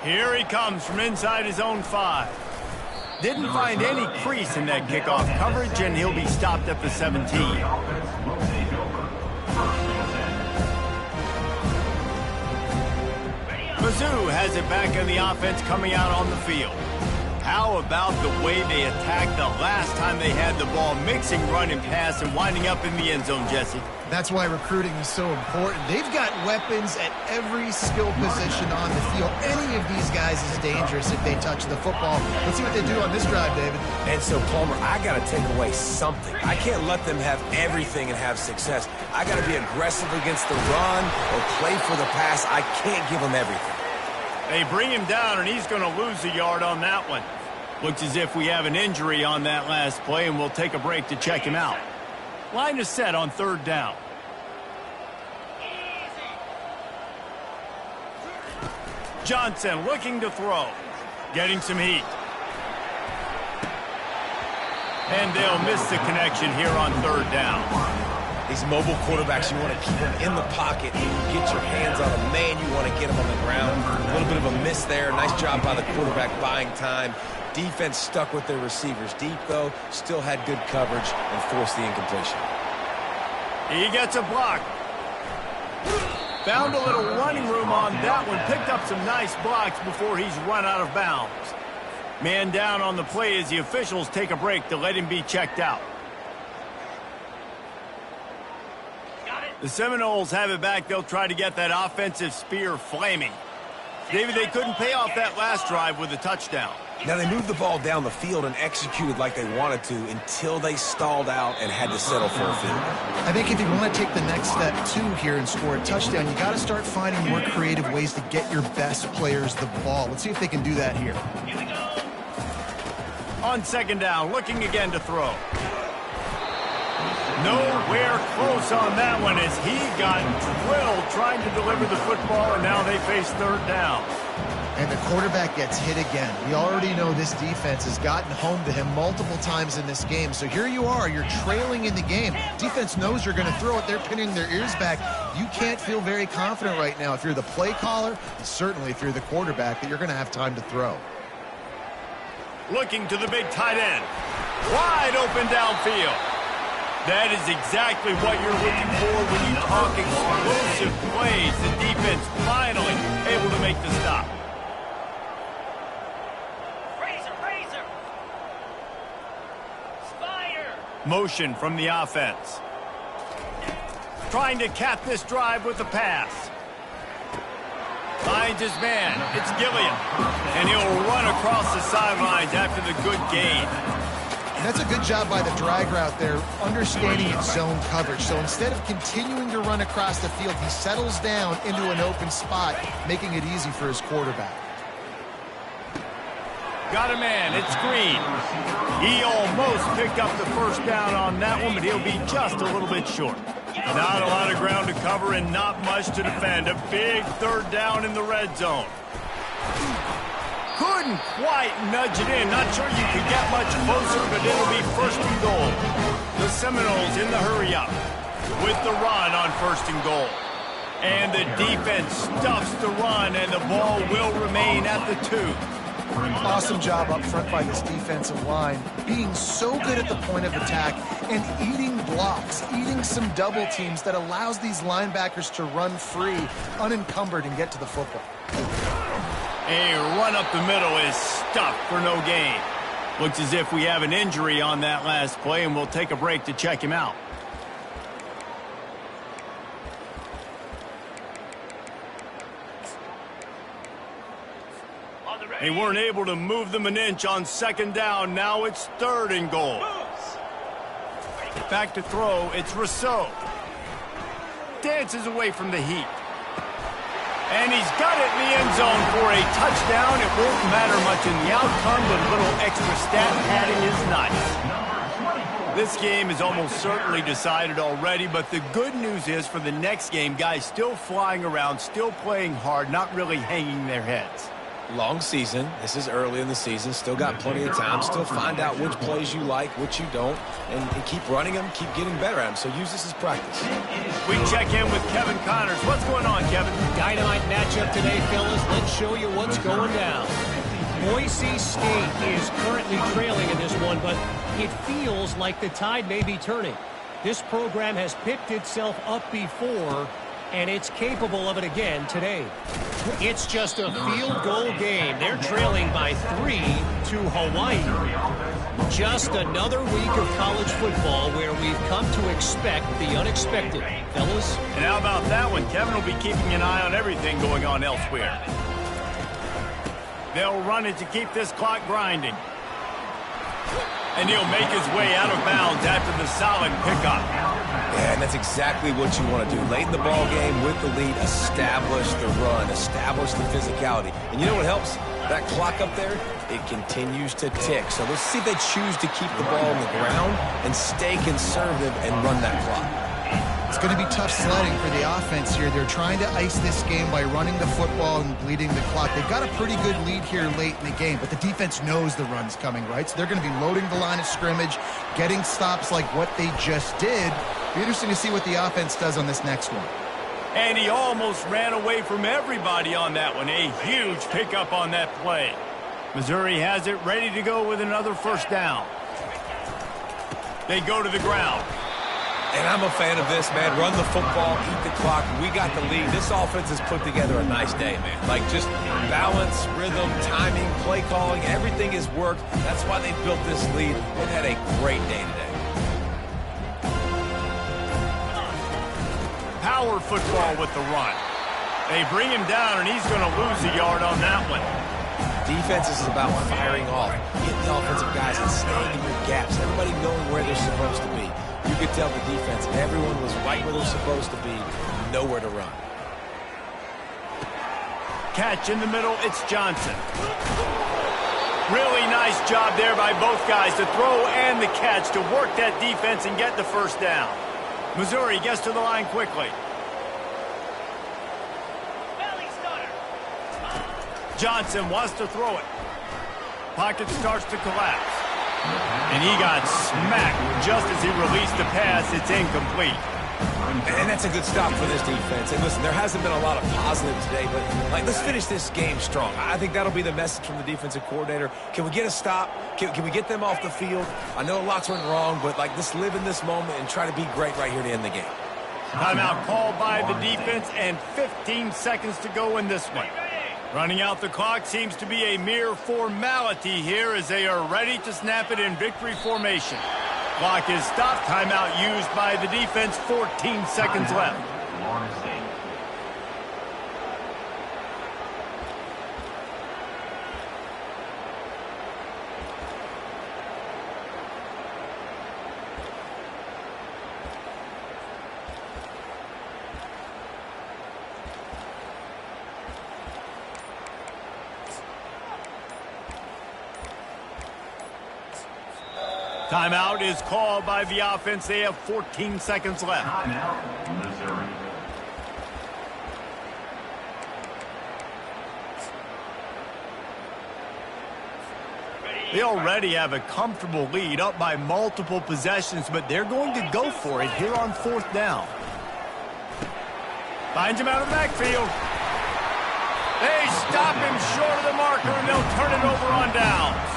Speaker 1: Here he comes from inside his own 5. Didn't find any crease in that kickoff coverage, and he'll be stopped at the 17. Mizzou has it back in the offense coming out on the field. How about the way they attacked the last time they had the ball, mixing run and pass and winding up in the end zone, Jesse?
Speaker 2: That's why recruiting is so important. They've got weapons at every skill position on the field. Any of these guys is dangerous if they touch the football. Let's see what they do on this drive, David.
Speaker 3: And so, Palmer, I got to take away something. I can't let them have everything and have success. I got to be aggressive against the run or play for the pass. I can't give them everything.
Speaker 1: They bring him down, and he's going to lose a yard on that one. Looks as if we have an injury on that last play, and we'll take a break to check him out. Line is set on 3rd down. Johnson looking to throw. Getting some heat. And they'll miss the connection here on 3rd down.
Speaker 3: These mobile quarterbacks, you want to keep them in the pocket. When you get your hands on a man, you want to get them on the ground. A little bit of a miss there. Nice job by the quarterback buying time. Defense stuck with their receivers deep, though. Still had good coverage and forced the incompletion.
Speaker 1: He gets a block. Found a little running room on that one. Picked up some nice blocks before he's run out of bounds. Man down on the play as the officials take a break to let him be checked out. The Seminoles have it back. They'll try to get that offensive spear flaming. David, they couldn't pay off that last drive with a touchdown.
Speaker 3: Now, they moved the ball down the field and executed like they wanted to until they stalled out and had to settle for a field goal.
Speaker 2: I think if you want to take the next step, too, here and score a touchdown, you got to start finding more creative ways to get your best players the ball. Let's see if they can do that here.
Speaker 1: On 2nd down, looking again to throw. Nowhere close on that one as he got drilled trying to deliver the football, and now they face 3rd down.
Speaker 2: And the quarterback gets hit again. We already know this defense has gotten home to him multiple times in this game. So here you are, you're trailing in the game. Defense knows you're going to throw it. They're pinning their ears back. You can't feel very confident right now if you're the play caller, and certainly if you're the quarterback, that you're going to have time to throw.
Speaker 1: Looking to the big tight end. Wide open downfield. That is exactly what you're looking for when you talk explosive plays. The defense finally able to make the stop. Motion from the offense. Trying to cap this drive with a pass. Finds his man. It's Gilliam. And he'll run across the sidelines after the good gain.
Speaker 2: And that's a good job by the drag route there, understanding its zone coverage. So instead of continuing to run across the field, he settles down into an open spot, making it easy for his quarterback.
Speaker 1: Got a man. It's Green. He almost picked up the 1st down on that one, but he'll be just a little bit short. Not a lot of ground to cover and not much to defend. A big 3rd down in the red zone. Couldn't quite nudge it in. Not sure you could get much closer, but it'll be 1st and goal. The Seminoles in the hurry up with the run on 1st and goal. And the defense stuffs the run, and the ball will remain at the 2.
Speaker 2: Awesome job up front by this defensive line, being so good at the point of attack and eating blocks, eating some double teams that allows these linebackers to run free, unencumbered, and get to the football.
Speaker 1: A run up the middle is stuffed for no gain. Looks as if we have an injury on that last play, and we'll take a break to check him out. They weren't able to move them an inch on second down. Now it's 3rd and goal. Back to throw. It's Rousseau. Dances away from the heat. And he's got it in the end zone for a touchdown. It won't matter much in the outcome, but a little extra stat padding is nice. This game is almost certainly decided already, but the good news is for the next game, guys still flying around, still playing hard, not really hanging their heads.
Speaker 3: Long season. This is early in the season. Still got plenty of time. Still find out which plays you like, which you don't, and keep running them, keep getting better at them. So use this as practice.
Speaker 1: We check in with Kevin Connors. What's going on, Kevin?
Speaker 4: Dynamite matchup today, fellas. Let's show you what's going down. Boise State is currently trailing in this one, but it feels like the tide may be turning. This program has picked itself up before, and it's capable of it again today. It's just a field goal game. They're trailing by 3 to Hawaii. Just another week of college football where we've come to expect the unexpected. Fellas?
Speaker 1: And how about that one? Kevin will be keeping an eye on everything going on elsewhere. They'll run it to keep this clock grinding. And he'll make his way out of bounds after the solid pickup.
Speaker 3: Yeah, and that's exactly what you want to do. Late in the ball game with the lead, establish the run, establish the physicality. And you know what helps? That clock up there, it continues to tick. So let's see if they choose to keep the ball on the ground and stay conservative and run that clock.
Speaker 2: It's going to be tough sledding for the offense here. They're trying to ice this game by running the football and bleeding the clock. They've got a pretty good lead here late in the game, but the defense knows the run's coming, right? So they're going to be loading the line of scrimmage, getting stops like what they just did. Be interesting to see what the offense does on this next one.
Speaker 1: And he almost ran away from everybody on that one. A huge pickup on that play. Missouri has it ready to go with another first down. They go to the ground.
Speaker 3: And I'm a fan of this, man. Run the football, eat the clock. We got the lead. This offense has put together a nice day, man. Like, just balance, rhythm, timing, play calling, everything has worked. That's why they built this lead. They've had a great day today.
Speaker 1: Power football with the run. They bring him down, and he's going to lose a yard on that one.
Speaker 3: Defense is about firing off. Getting the offensive guys and staying in your gaps. Everybody knowing where they're supposed to be. You could tell the defense, everyone was right where they're supposed to be, nowhere to run.
Speaker 1: Catch in the middle, it's Johnson. Really nice job there by both guys, the throw and the catch to work that defense and get the first down. Missouri gets to the line quickly. Johnson wants to throw it. Pocket starts to collapse. And he got smacked just as he released the pass. It's incomplete.
Speaker 3: And that's a good stop for this defense. And listen, there hasn't been a lot of positive today, but let's finish this game strong. I think that'll be the message from the defensive coordinator. Can we get a stop? Can we get them off the field? I know lots went wrong, but let's live in this moment and try to be great right here to end the game.
Speaker 1: Timeout called by the defense and 15 seconds to go in this one. Running out the clock seems to be a mere formality here as they are ready to snap it in victory formation. Clock is stopped. Timeout used by the defense. 14 seconds left. Timeout is called by the offense. They have 14 seconds left.
Speaker 5: Timeout, Missouri.
Speaker 1: They already have a comfortable lead, up by multiple possessions, but they're going to go for it here on fourth down. Finds him out of the backfield. They stop him short of the marker, and they'll turn it over on downs.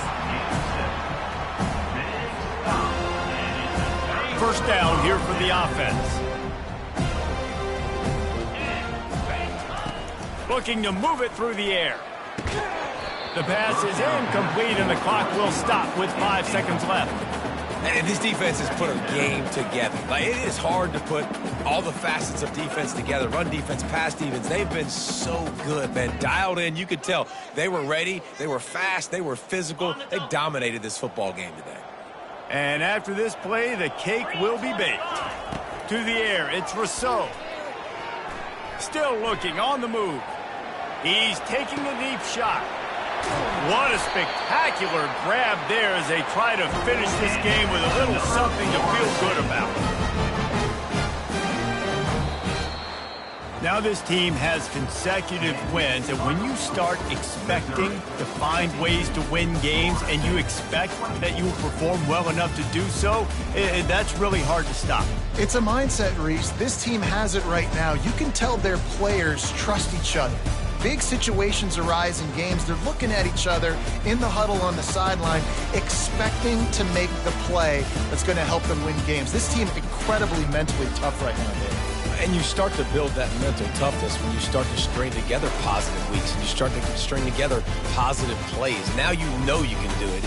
Speaker 1: First down here for the offense. Looking to move it through the air. The pass is incomplete, and the clock will stop with 5 seconds left.
Speaker 3: And this defense has put a game together. Like, it is hard to put all the facets of defense together. Run defense, pass defense. They've been so good, man. Dialed in. You could tell they were ready. They were fast. They were physical. They dominated this football game today.
Speaker 1: And after this play, the cake will be baked. To the air, it's Rousseau. Still looking on the move. He's taking a deep shot. What a spectacular grab there as they try to finish this game with a little something to feel good about. Now this team has consecutive wins, and when you start expecting to find ways to win games and you expect that you will perform well enough to do so, that's really hard to stop.
Speaker 2: It's a mindset, Reese. This team has it right now. You can tell their players trust each other. Big situations arise in games. They're looking at each other in the huddle on the sideline, expecting to make the play that's going to help them win games. This team incredibly mentally tough right now, Dave.
Speaker 3: And you start to build that mental toughness when you start to string together positive weeks and you string together positive plays. Now you know you can do it.